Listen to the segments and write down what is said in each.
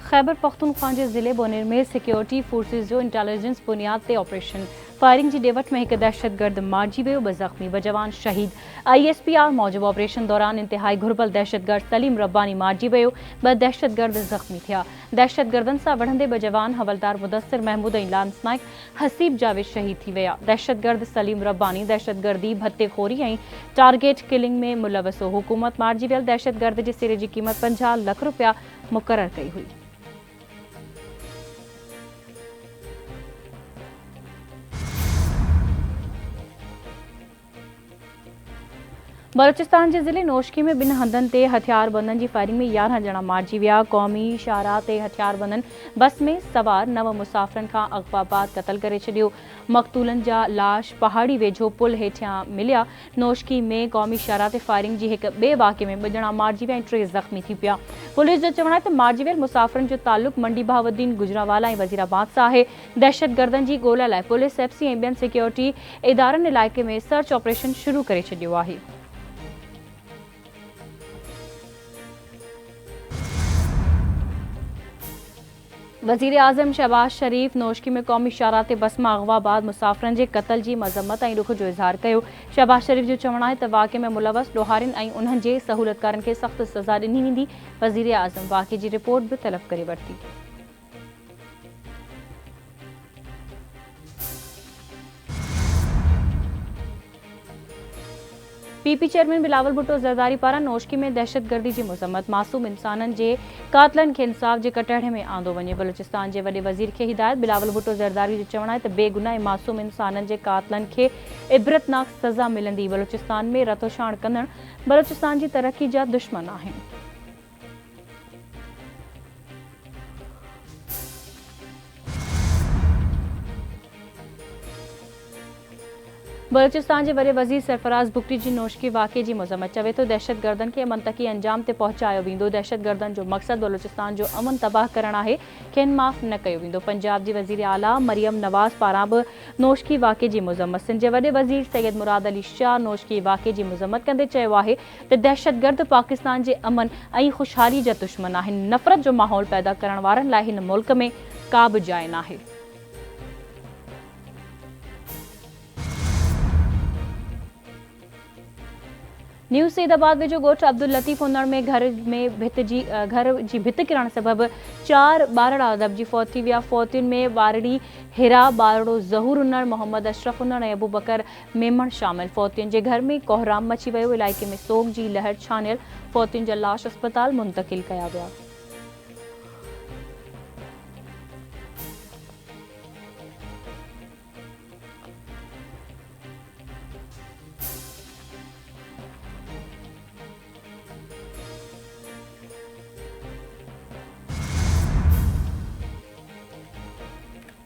खैबर पख्तूनख्वा जे ज़िले बोनेर में security forces जो इंटेलिजेंस बुनियाद ते ऑपरेशन फायरिंग जी डेवट में एक दहशतगर्द मारिजी वियो ब ज़ख्मी ब जवान शहीद ISPR मौजूब ऑपरेशन दौरान इंतहाई घुरबल दहशतगर्द सलीम रब्बानी मारिजी वियो ब दहशतगर्द ज़ख्मी थिया। दहशतगर्दन सां वढ़ंदे ब जवान हवलदार मुदस्सिर महमूद ऐं लांस नाइक हसीब जावेद शहीद थी विया। दहशतगर्द सलीम रब्बानी दहशतगर्दी भत्तेखोरी ऐं टारगेट किलिंग में मुलवस हो। हुकूमत मारिजी वियल दहशतगर्द जे सिरे जी क़ीमत 50 लाख रुपया मुक़रर कई हुई। बलोचिस्तान के ज़िले नौशकी में बिन हंधन ते हथियारबंदन की फायरिंग में 11 जना मारिजी विया। कौमी शाहराह ते हथियारबंदन बस में सवार 9 मुसाफ़िरन का अगवा बाद कतल करे छडियो। मक़तूलन जा लाश पहाड़ी वेझो पुल हेठियां मिलिया। नौशकी में कौमी शाहराह ते फायरिंग जी एक बे वाक़े में 2 जना मारिजी विया ऐं 3 ज़ख्मी थी पिया। पुलिस जो चवण आहे त मारिजी वियल मुसाफ़िरन जो ताल्लुक़ मंडी बहाउद्दीन गुजरावाला ऐं वज़ीराबाद सां आहे। दहशतगर्दन जी ॻोल्हा लाइ पुलिस FC ऐं ॿियनि सिक्योरिटी इदारनि इलाइक़े में सर्च ऑपरेशन शुरू करे छडियो आहे। वज़ीर आज़म शहबाज शरीफ नौशकी में कौमी शाहराह ते बस मां अगवा बाद मुसाफ़िरन जे क़त्ल जी मज़म्मत ऐं रुख जो इज़हार कयो। शहबाज शरीफ जो चवण आहे त वाक़े में मुलवस ॾोहारियुनि ऐं उन्हनि जे सहूलियतकारनि खे सख़्त सज़ा ॾिनी वेंदी। वज़ीर आज़म वाक़े जी रिपोर्ट बि तलब करे वरिती। PP चेयरमैन बिलावल भुट्टो ज़रदारी पारां नौशकी में दहशतगर्दी जी मज़म्मत मासूम इंसाननि जे कातलनि खे इंसाफ़ जे कटहरे में आंदो वञे। बलूचिस्तान जे वॾे वज़ीर खे हिदायत। बिलावल भुट्टो ज़रदारी जो चवण आहे त बेगुनाह ऐं मासूम इंसाननि जे कातलनि खे इबरतनाक सज़ा मिलंदी। बलूचिस्तान में रतोशाण कंदड़ बलूचिस्तान जी तरक्की जा दुश्मन आहिनि। बलूचिस्तान के वॾे वज़ीर सरफराज़ बुगटी जी नौशकी वाक़े की मज़म्मत चवे तो दहशतगर्दन के मंतकी अंजाम ते पहुंचायो वेंदो। दहशतगर्दन जो मक़सद बलूचिस्तान जो अमन तबाह करण आहे, खेनि माफ़ न कयो वेंदो। पंजाब जी वज़ीर आला मरियम नवाज़ पारां बि नौशकी वाक़े की मज़म्मत। सिंध जे वॾे वज़ीर सैयद मुराद अली शाह नौशकी वाक़े की मज़म्मत कंदे चयो आहे त दहशतगर्द पाकिस्तान जे अमन ऐं ख़ुशहाली जा दुश्मन आहिनि। नफ़रत जो माहौल पैदा करण वारनि लाइ हिन मुल्क में का बि जाइ नाहे। न्यू सईदाबाद वेझो ॻोठ अब्दुल लतीफ़ उन्नड़ में घर जी भित किरण सबब 4 ॿारड़ा अदब जी फौत थी विया। फौतियुनि में वारड़ी हिरा ॿारड़ो ज़हूर उन्नड़, मोहम्मद अशरफ उन्नड़ ऐं अबू बकर मेमण शामिल। फौतियुनि जे घर में कोहराम मची वियो। इलाइक़े में सोग जी लहर छानियल। फौतियुनि जा लाश अस्पताल मुंतक़िल कया विया।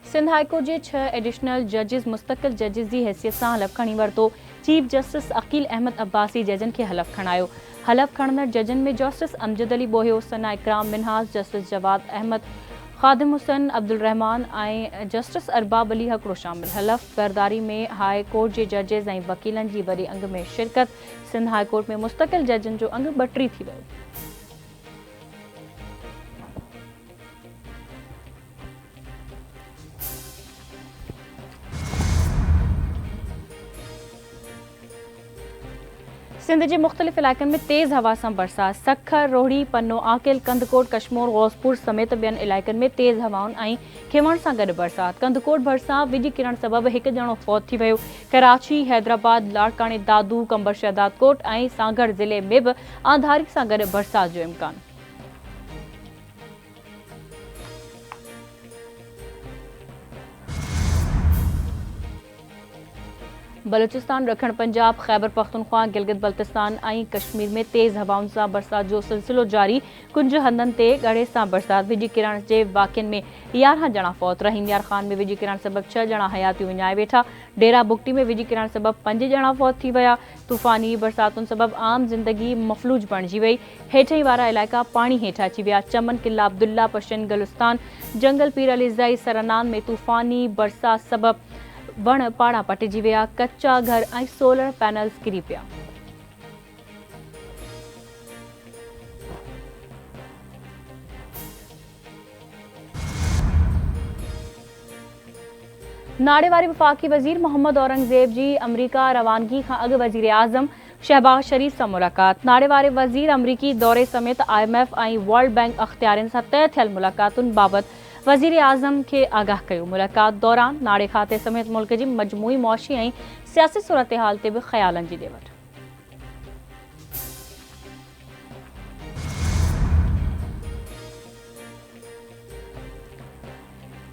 सिंध हाईकोर्ट के 6 एडिशनल जजिस मुस्तकिल जजिस की हैसियत से हलफ खणी वरतो। चीफ जस्टिस अकील अहमद अब्बासी जजन के हलफ खणायो। हलफ खणंदड़ जजन में जस्टिस अमजद अली बोहियो, सना इकराम मिनहास, जस्टिस जवाद अहमद, खादिम हुसैन अब्दुल रहमान ऐं जस्टिस अरबाब अली हकड़ो शामिल। हलफ बरदारी में हाई कोर्ट के जजिस ऐं वकीलन की वॾे अंग में शिरकत। सिंध हाई कोर्ट में मुस्तकिल जजन जो अंग 32 थी वियो। सिंध के मुख्तलिफ इलाक़न में तेज़ हवा से बरसात। सखर, रोहड़ी, पन्नो, आकिल, कंदकोट, कश्मोर, गौसपुर समेत ॿियनि इलाइक़नि में तेज़ हवाउनि ऐं खिवण सां गॾु बरसात। कंदकोट भरिसां विझ किरण सबबि 1 ॼणो फौत थी वियो। कराची, हैदराबाद, लाड़काने, दादू, कंबर शहदाद कोट ऐं सागर ज़िले में बि आंधारी सां गॾु बरसात जो इम्कान। बलूचिस्तान, ॾखण पंजाब, खैबर पख्तूनख्वा, गिलगित बल्तिस्तान ऐं कश्मीर में तेज़ हवाउनि सां बरसात जो सिलसिलो जारी। कुंज हंधनि ते गड़े सां बरसात। विझ किरण जे वाक़िअनि में 11 ॼणा फौत। रहीम यार ख़ान में विझ किरण सबबि 6 ॼणा हयातियूं विञाए वेठा। डेरा बुगटी में विझ किरण सबबि 5 ॼणा फौत थी विया। तूफ़ानी बरसातुनि सबबि आम ज़िंदगी मफ़लूज बणिजी वई। हेठहीं वारा इलाइक़ा पाणी हेठि अची विया। चमन, किला अब्दुल्ला, पश्चिम गुलिस्तान, जंगल पीर अली ज़ई, सरनान में तूफ़ानी बरसात सबबि वण पाड़ा पटिजी विया। कच्चा घर ऐं सोलर पैनल्स किरी पिया। नाड़े वारे वफाकी वजीर मोहम्मद औरंगजेब जी अमरीका रवानगी खां अॻु वज़ीर आज़म शहबाज शरीफ सां मुलाक़ात। नाड़े वारे वज़ीर अमरीकी दौरे समेत IMF ऐं वर्ल्ड बैंक अख़्तियारनि सां तय थियल मुलाक़ातुनि बाबति वज़ीर आज़म खे आगाह कयो। मुलाक़ात दौरान नाड़े खाते समेत मुल्क जी मजमूई मुआशी ऐं सियासी सूरत-ए-हाल ते बि ख़्यालनि जी ॾे वठि।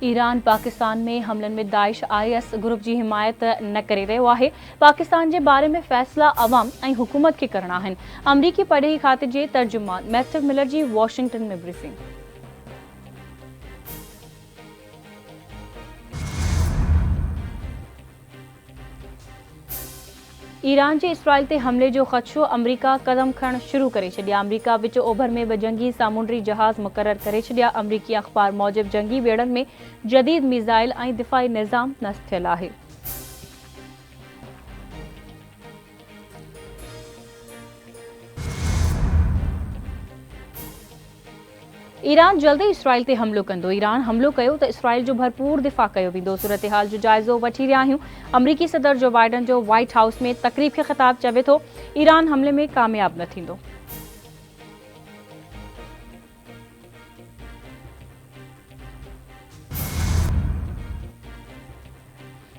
ईरान पाकिस्तान में हमलनि में दाइश IS ग्रुप जी हिमायत न करे रहियो आहे। पाकिस्तान जे बारे में फ़ैसिला अवाम ऐं हुकूमत खे करणा आहिनि। अमरीकी पढ़ी खाते जे तर्जुमान मैथ्यू मिलर जी वॉशिंगटन में ब्रीफिंग। ईरान जे इसराइल ते हमले जो ख़दशो अमरीका कदम खणणु शुरू करे छॾिया। अमरीका विच ओभर में बि जंगी सामूंडी जहाज़ मुक़रर करे छॾिया। अमरीकी अख़बार मूजिबि जंगी बेड़नि में जदीद मिज़ाइल ऐं दिफ़ाई निज़ाम नस्ब थियल आहे। ईरान जल्दी इसराइल ते हमलो कंदो। ईरान हमलो कयो त इसराइल जो भरपूर दिफ़ा कयो वेंदो। सूरत-ए-हाल जो जाइज़ो वठी रहिया आहियूं। अमरीकी सदर जो बाइडन जो व्हाइट हाउस में तक़रीब खे ख़िताब चवे थो, ईरान हमले में कामयाब न थींदो।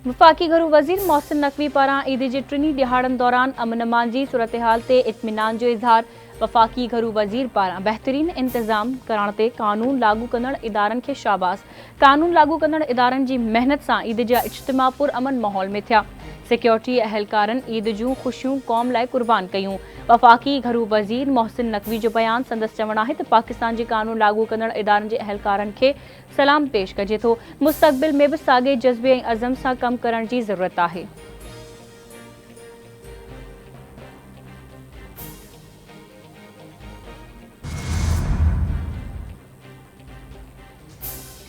वफ़ाकी घरू वज़ीर मोहसिन नक़वी पारां ईद जे टिनी ॾिहाड़नि दौरान अमन-अमान जी सूरत-ए-हाल ते इत्मीनान जो इज़हार। वफ़ाकी घरू वज़ीर पारां बहितरीन इंतज़ाम करण ते कानून लागू कंदड़ इदारनि खे शाबास। कानून लागू कंदड़ इदारनि जी महिनत सां ईद जा इज्तिमा पुरअमन माहौल में थिया। सिक्योरिटी अहलकारनि ईद जूं ख़ुशियूं क़ौम लाइ कुर्बान कयूं। वफ़ाकी घरू वज़ीर मोहसिन नक़वी जो बयान संदसि चवणु आहे त पाकिस्तान जे कानून लागू कंदड़ इदारनि जे अहलकारनि खे सलाम पेश कजे थो। मुस्तक़बिल में बि साॻे जज़्बे ऐं अज़म सां कमु करण जी ज़रूरत आहे।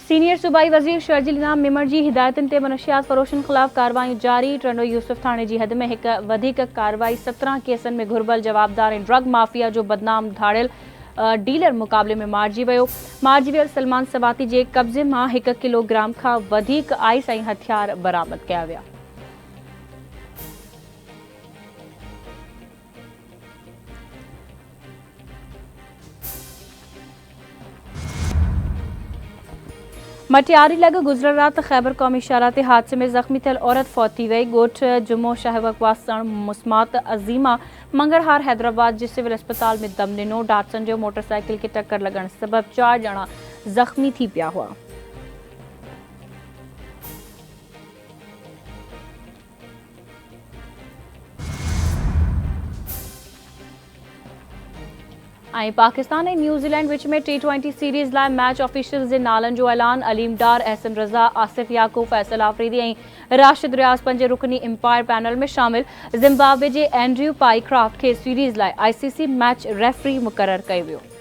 सीनियर सूबाई वज़ीर शर्जील इनाम मेमण जी हिदायतुनि ते मनशियात फ़रोशनि ख़िलाफ़ कार्रवायूं जारी। टंडो यूसुफ थाणे जी हद में हिकु वधीक कार्रवाई 17 केसनि में घुर्बल जवाबदार ऐं ड्रग माफ़िया जो बदनाम धाड़ियल डीलर मुक़ाबले में मारिजी वियो। मारिजी वियल सलमान सवाती जे कब्ज़े मां 1 किलोग्राम खां वधीक आइस ऐं हथियार बरामद कया विया। मटियारी लॻ गुज़िरियल राति ख़ैबर क़ौमी शाहराह ते हादसे में ज़ख़्मी थियल औरत फौत थी वई। ॻोठ जुमो शहवकवास सण मुस्मात अज़ीमा मंगलहार हैदराबाद जे सिविल अस्पताल में दम ॾिनो। डाटसन जो मोटरसाइकिल खे टक्कर लॻण सबबि 4 ॼणा ज़ख़्मी थी पिया हुआ। ऐं पाकिस्तान ऐं न्यूज़ीलैंड विच में T20 सीरीज़ लाइ मैच ऑफिशियल्स जे नालनि जो ऐलान। अलीम डार, अहसन रज़ा, आसिफ याकूब, फैसल आफरीदी ऐं राशिद रियाज़ 5 रुकनी एम्पायर पैनल में शामिल। ज़िम्बाब्वे जे एंड्रयू पाईक्राफ्ट खे सीरीज़ लाइ ICC मैच रेफरी मुक़ररु कयो वियो।